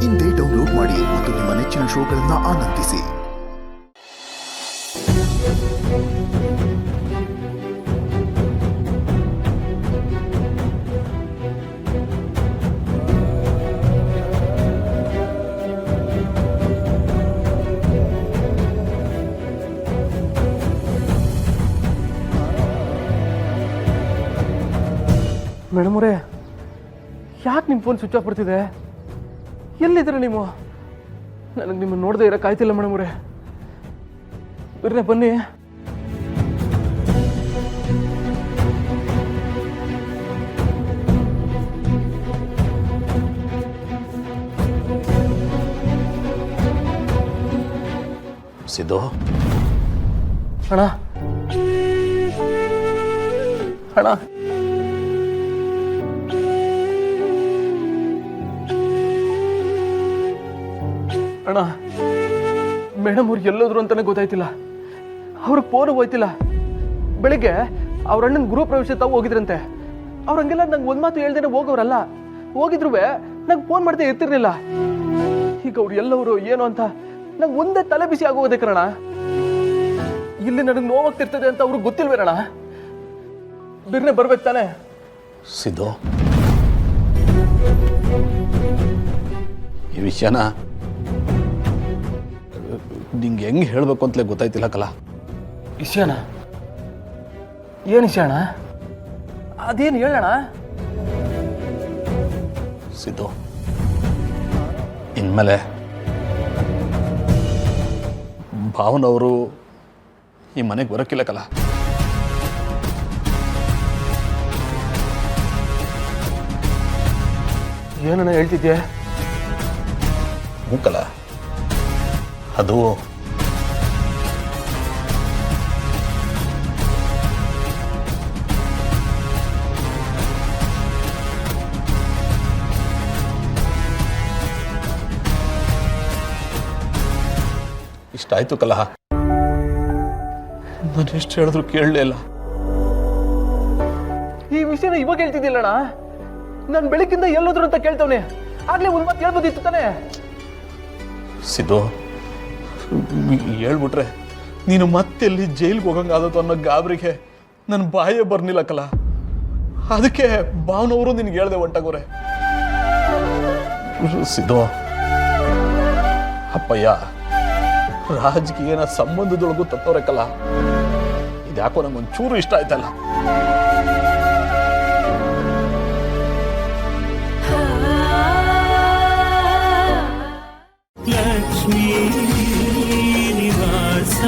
ಇಂದೇ ಡೌನ್ಲೋಡ್ ಮಾಡಿ ಮತ್ತು ನಿಮ್ಮ ನೆಚ್ಚಿನ ಶೋಗಳನ್ನು ಆನಂದಿಸಿ. ಮೇಡಮ್ ಅವರೇ, ಯಾಕೆ ನಿಮ್ಮ ಫೋನ್ ಸ್ವಿಚ್ ಆಫ್ ಬರ್ತಿದೆ? ಎಲ್ಲಿದ್ದೀರ ನೀವು? ನನಗೆ ನಿಮ್ಮನ್ನು ನೋಡದೆ ಇರೋಕ್ಕಾಯ್ತಿಲ್ಲ ಮೇಡಮ್ ಅವರೇ. ಬರ್ರೆ ಬನ್ನಿ. ಸಿದ್ದು ಅಣ್ಣ ಅಣ್ಣ ಅಣ್ಣ, ಮೇಡಮ್ ಅವ್ರು ಎಲ್ಲೋದ್ರು ಅಂತಾನೆ ಗೊತ್ತಾಯ್ತಿಲ್ಲ. ಅವ್ರಿಗೆ ಫೋನ್ ಹೋಯ್ತಿಲ್ಲ. ಬೆಳಿಗ್ಗೆ ಅವ್ರ ಅಣ್ಣನ ಗೃಹ ಪ್ರವೇಶ ತಾವು ಹೋಗಿದ್ರಂತೆ. ಅವ್ರು ಹಂಗೆಲ್ಲ ನಂಗೆ ಒಂದು ಮಾತು ಹೇಳ್ದೇನೆ ಹೋಗೋರಲ್ಲ. ಹೋಗಿದ್ರು ನಂಗೆ ಫೋನ್ ಮಾಡ್ದೆ ಎತ್ತಿರ್ಲಿಲ್ಲ. ಈಗ ಅವ್ರು ಎಲ್ಲವರು ಏನು ಅಂತ ನಂಗೆ ಒಂದೇ ತಲೆ ಬಿಸಿ ಆಗೋದೆ ಕಣ. ಇಲ್ಲಿ ನನಗೆ ನೋವಾಗ್ತಿರ್ತದೆ ಅಂತ ಅವ್ರಿಗೆ ಗೊತ್ತಿಲ್ವೇನಣ್ಣ? ಬಿರ್ನೆ ಬರ್ಬೇಕು ತಾನೆ? ಸಿದ್ದು, ಈ ವಿಷಯನ ನಿಂಗೆ ಹೆಂಗೆ ಹೇಳಬೇಕು ಅಂತಲೇ ಗೊತ್ತಾಯ್ತಿಲ್ಲ ಕಲ. ವಿಷಯನ? ಏನು ವಿಷಯ ಅಣ್ಣ? ಅದೇನು ಹೇಳೋಣ. ಸಿದ್ದು, ಇನ್ಮೇಲೆ ಭಾವನವರು ಈ ಮನೆಗೆ ಬರೋಕ್ಕಿಲ್ಲ ಕಲ. ಏನಣ್ಣ ಹೇಳ್ತಿದ್ಯೆ? ಕಲ, ಅದು ಇಷ್ಟಾಯ್ತು ಕಲಹ. ನಾನು ಎಷ್ಟು ಹೇಳಿದ್ರು ಕೇಳಲೇ ಇಲ್ಲ. ಈ ವಿಷಯನ ಇವಾಗ ಹೇಳ್ತಿದ್ದಿಲ್ಲಣ್ಣ. ನಾನು ಬೆಳಕಿಂದ ಎಲ್ಲೋದ್ರು ಅಂತ ಕೇಳ್ತವನೆ. ಆಗ್ಲೇ ಒಂದ್ ಮಾತು ಹೇಳ್ಬೋದಿತ್ತು ತಾನೆ? ಸಿದ್ದು, ಹೇಳ್ಬಿಟ್ರೆ ನೀನು ಮತ್ತೆಲ್ಲಿ ಜೈಲ್ಗೆ ಹೋಗಂಗಾದತ್ತು ಅನ್ನೋ ಗಾಬರಿಗೆ ನನ್ನ ಬಾಯೇ ಬರ್ನಿಲ್ಲ ಕಲ. ಅದಕ್ಕೆ ಭಾವನವರು ನಿನ್ಗೆ ಹೇಳ್ದೆ ಹೊಂಟಾಗೋರೆ. ಸಿದ್ದು, ಅಪ್ಪಯ್ಯ ರಾಜಕೀಯನ ಸಂಬಂಧದೊಳಗೂ ತತ್ತವ್ರೆ ಕಲ. ಇದ್ಯಾಕೋ ನಂಗೊಂಚೂರು ಇಷ್ಟ ಆಯ್ತಲ್ಲ. ಲಕ್ಷ್ಮೀ ನಿವಾಸ